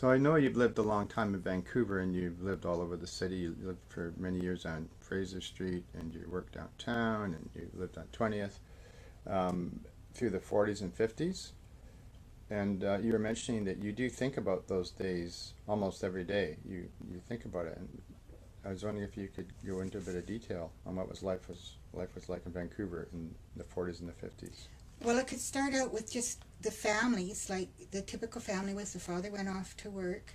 So I know you've lived a long time in Vancouver and you've lived all over the city. You lived for many years on Fraser Street and you worked downtown and you lived on 20th um, through the 40s and 50s. And you were mentioning that you do think about those days almost every day. You think about it. And I was wondering if you could go into a bit of detail on what life was like in Vancouver in the 40s and the 50s. Well, it could start out with just the families. Like the typical family was the father went off to work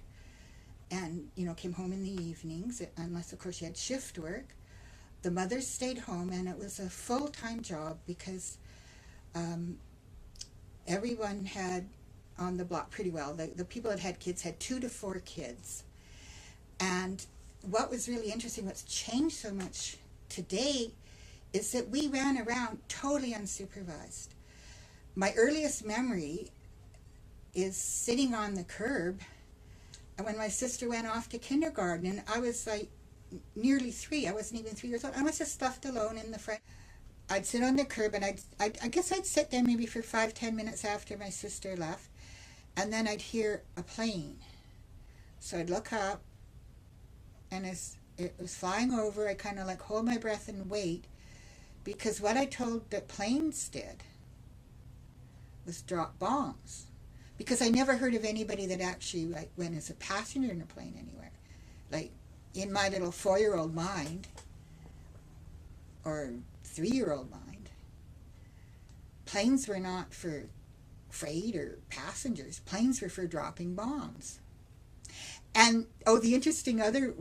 and, came home in the evenings, unless, of course, you had shift work. The mother stayed home, and it was a full-time job because um, everyone had on the block pretty well. The people that had kids had 2 to 4 kids. And what was really interesting, what's changed so much today, is that we ran around totally unsupervised. My earliest memory is sitting on the curb, and when my sister went off to kindergarten, and I was like nearly 3, I wasn't even 3 years old, I was just left alone in the front. I'd sit on the curb, and I guess I'd sit there maybe for 5-10 minutes after my sister left, and then I'd hear a plane. So I'd look up, and as it was flying over, I kind of like hold my breath and wait, because what I told that planes did was drop bombs. Because I never heard of anybody that actually like went as a passenger in a plane anywhere. Like in my little 4-year-old mind or 3-year-old mind, planes were not for freight or passengers. Planes were for dropping bombs. And the interesting other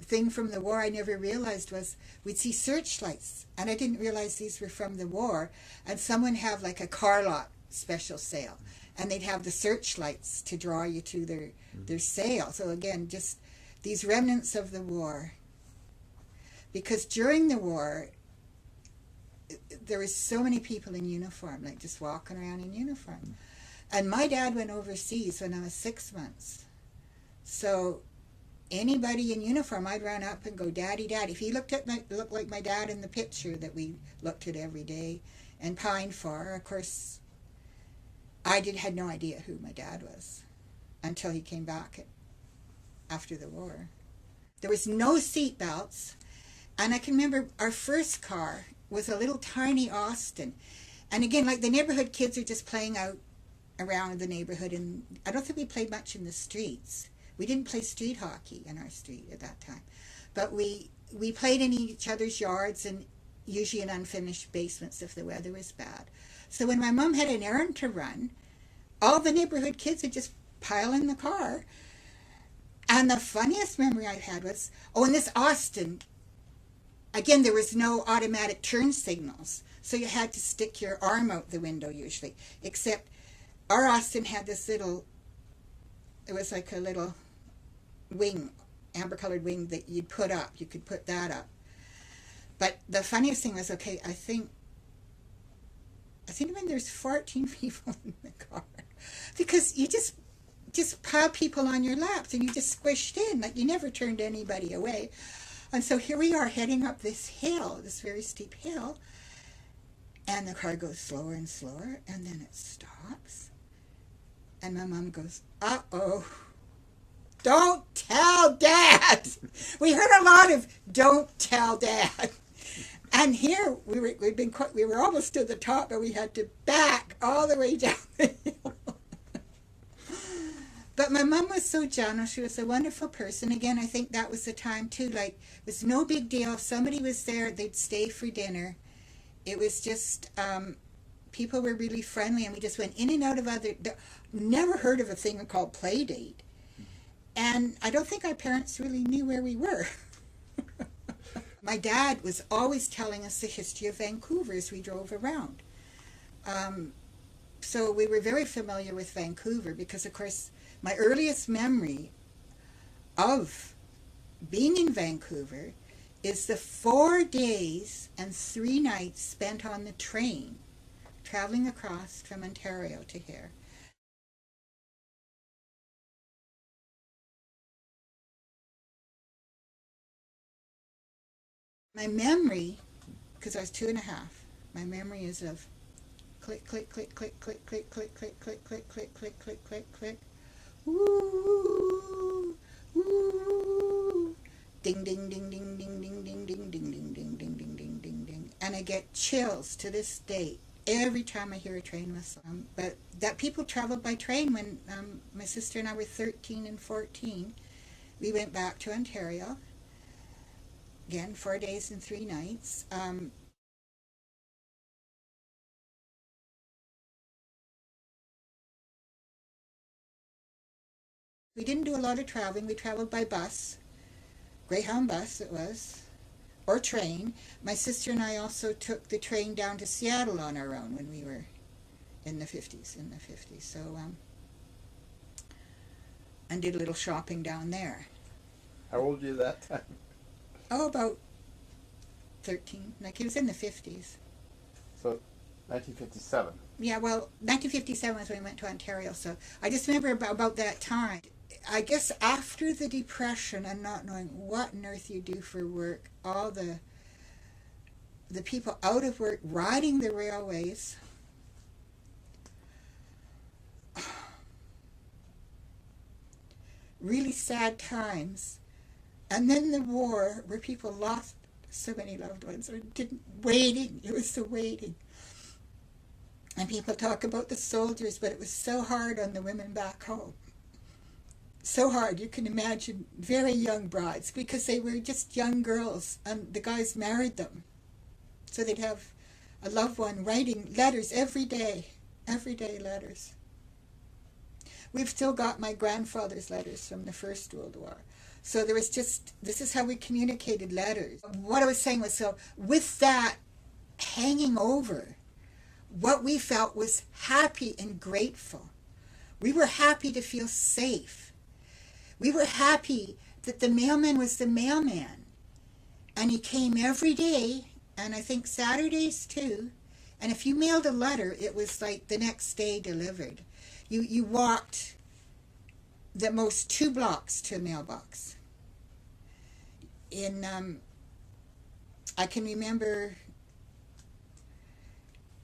thing from the war I never realized was we'd see searchlights, and I didn't realize these were from the war, and someone have like a car lot special sale, and they'd have the searchlights to draw you to their sale. So again, just these remnants of the war, because during the war there was so many people in uniform, like just walking around in uniform. And my dad went overseas when I was 6 months, so anybody in uniform, I'd run up and go, "Daddy, Daddy." If he looked like my dad in the picture that we looked at every day and pined for, of course, I had no idea who my dad was until he came back after the war. There was no seat belts, and I can remember our first car was a little tiny Austin, and again, like the neighborhood kids are just playing out around the neighborhood, and I don't think we played much in the streets. We didn't play street hockey in our street at that time, but we played in each other's yards and usually in unfinished basements if the weather was bad. So when my mom had an errand to run, all the neighborhood kids would just pile in the car. And the funniest memory I had was, in this Austin, again, there was no automatic turn signals, so you had to stick your arm out the window usually, except our Austin had this little, it was like a little wing, amber-colored wing that you'd put up. You could put that up. But the funniest thing was, okay, I think when there's 14 people in the car, because you just pile people on your laps and you just squished in, like you never turned anybody away. And so here we are heading up this hill, this very steep hill, and the car goes slower and slower, and then it stops. And my mom goes, "Uh-oh, don't tell Dad." We heard a lot of "don't tell Dad." And here we were almost to the top, but we had to back all the way down the hill. But my mom was so gentle. She was a wonderful person. Again, I think that was the time too. Like, it was no big deal. If somebody was there, they'd stay for dinner. It was just people were really friendly, and we just went in and out of never heard of a thing called play date. And I don't think our parents really knew where we were. My dad was always telling us the history of Vancouver as we drove around. So we were very familiar with Vancouver because, of course, my earliest memory of being in Vancouver is the 4 days and 3 nights spent on the train traveling across from Ontario to here. My memory, because I was 2.5, my memory is of click, click, click, click, click, click, click, click, click, click, click, click, click, click, click, Ooh, ooh. Ding, ding, ding, ding, ding, ding, ding, ding, ding, ding, ding, ding, ding, ding, ding, ding. And I get chills to this day every time I hear a train whistle. But that people traveled by train when my sister and I were 13 and 14. We went back to Ontario. Again, 4 days and 3 nights. We didn't do a lot of traveling. We traveled by bus, Greyhound bus it was, or train. My sister and I also took the train down to Seattle on our own when we were in the 50s. So, and did a little shopping down there. How old were you that time? Oh, about 13. Like it was in the 50s. So, 1957. Yeah, well, 1957 was when we went to Ontario. So I just remember about that time. I guess after the Depression and not knowing what on earth you do for work, all the people out of work riding the railways, really sad times, and then the war where people lost so many loved ones or didn't waiting. It was the waiting. And people talk about the soldiers, but it was so hard on the women back home. So hard. You can imagine very young brides because they were just young girls and the guys married them. So they'd have a loved one writing letters every day letters. We've still got my grandfather's letters from the First World War. So there was just, this is how we communicated letters. What I was saying was, so with that hanging over, what we felt was happy and grateful. We were happy to feel safe. We were happy that the mailman was the mailman. And he came every day, and I think Saturdays too. And if you mailed a letter, it was like the next day delivered. You walked the most 2 blocks to a mailbox. I can remember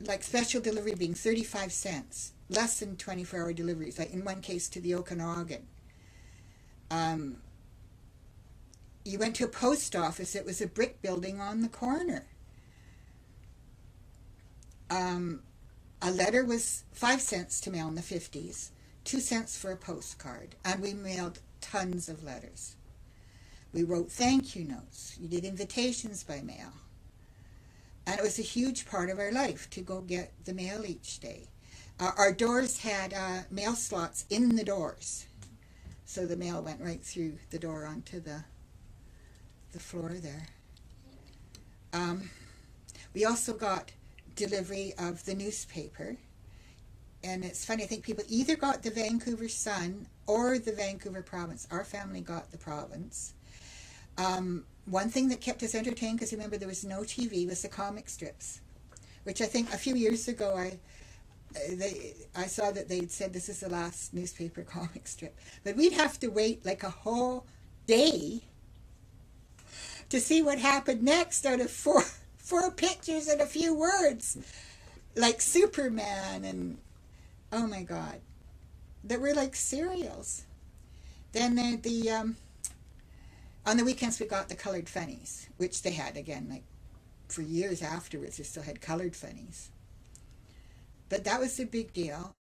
like special delivery being 35 cents, less than 24-hour deliveries, like in one case to the Okanagan. You went to a post office, it was a brick building on the corner. A letter was 5 cents to mail in the 50s, 2 cents for a postcard, and we mailed tons of letters. We wrote thank you notes. You did invitations by mail. And it was a huge part of our life to go get the mail each day. Our doors had mail slots in the doors. So the mail went right through the door onto the floor there. We also got delivery of the newspaper. And it's funny, I think people either got the Vancouver Sun or the Vancouver Province. Our family got the Province. One thing that kept us entertained, because remember there was no TV, was the comic strips, which I think a few years ago I saw that they'd said this is the last newspaper comic strip. But we'd have to wait like a whole day to see what happened next out of four pictures and a few words, like Superman and, oh my God, that were like serials. Then on the weekends we got the colored funnies, which they had again, like for years afterwards, they still had colored funnies. But that was a big deal.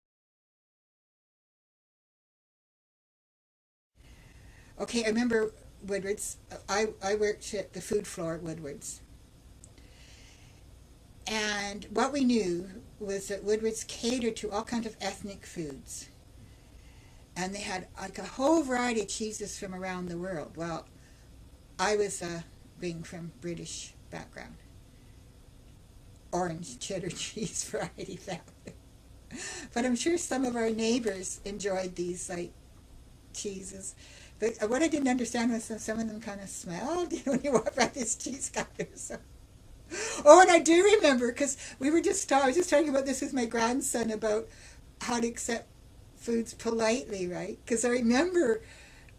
Okay, I remember Woodward's. I worked at the food floor at Woodward's. And what we knew was that Woodward's catered to all kinds of ethnic foods. And they had like a whole variety of cheeses from around the world. Well, I was being from British background. Orange cheddar cheese variety family. But I'm sure some of our neighbors enjoyed these like cheeses. But what I didn't understand was that some of them kind of smelled, when you walk by this cheese counter. So. Oh, and I do remember, because I was just talking about this with my grandson about how to accept foods politely, right? Because I remember,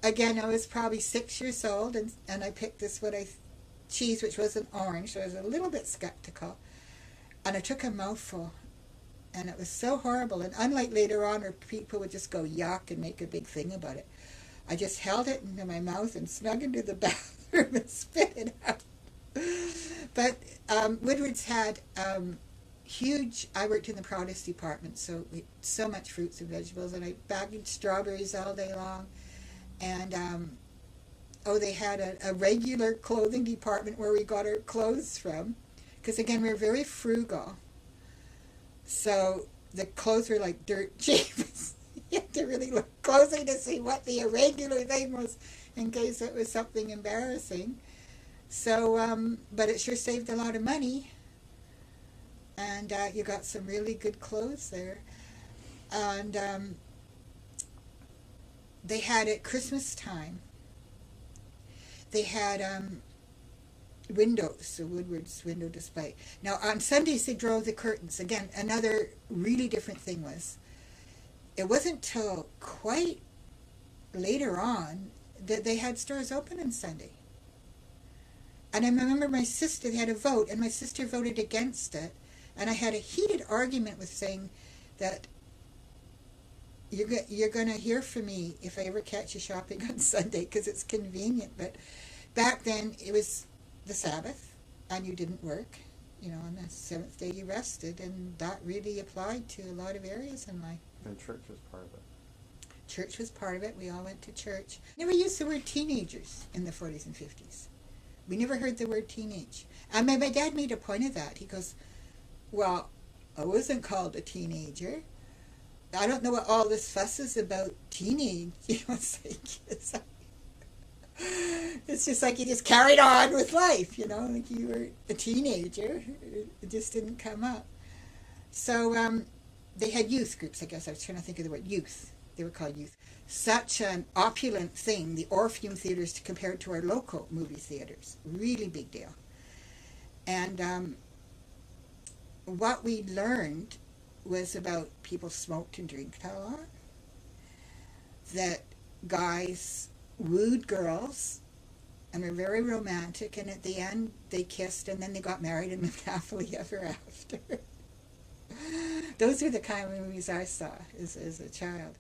again, I was probably 6 years old, and I picked this cheese, which was an orange, so I was a little bit skeptical. And I took a mouthful, And it was so horrible. And unlike later on where people would just go yuck and make a big thing about it, I just held it into my mouth and snuck into the bathroom and spit it out. But Woodward's had huge. I worked in the produce department, so we so much fruits and vegetables, and I bagged strawberries all day long. And they had a regular clothing department where we got our clothes from, because again we're very frugal. So the clothes were like dirt cheap. You had to really look closely to see what the irregular thing was, in case it was something embarrassing. So, but it sure saved a lot of money, and you got some really good clothes there. And they had at Christmas time, they had windows, so Woodward's window display. Now on Sundays they drove the curtains. Again, another really different thing was, it wasn't till quite later on that they had stores open on Sunday. And I remember my sister, they had a vote, and my sister voted against it. And I had a heated argument with saying that you're going to hear from me if I ever catch you shopping on Sunday, because it's convenient. But back then it was the Sabbath, and you didn't work. You know, on the seventh day you rested, and that really applied to a lot of areas in life. And church was part of it. Church was part of it. We all went to church. Never used the word teenagers in the 40s and 50s. We never heard the word teenage. And my dad made a point of that. He goes, well, I wasn't called a teenager. I don't know what all this fuss is about teenage. You know, it's just like you just carried on with life, you know, like you were a teenager. It just didn't come up. So they had youth groups, I guess. I was trying to think of the word youth. They were called youth. Such an opulent thing, the Orpheum theaters compared to our local movie theaters. Really big deal. And what we learned was about people smoked and drank a lot. That guys wooed girls and were very romantic, and at the end they kissed and then they got married and lived happily ever after. Those were the kind of movies I saw as a child.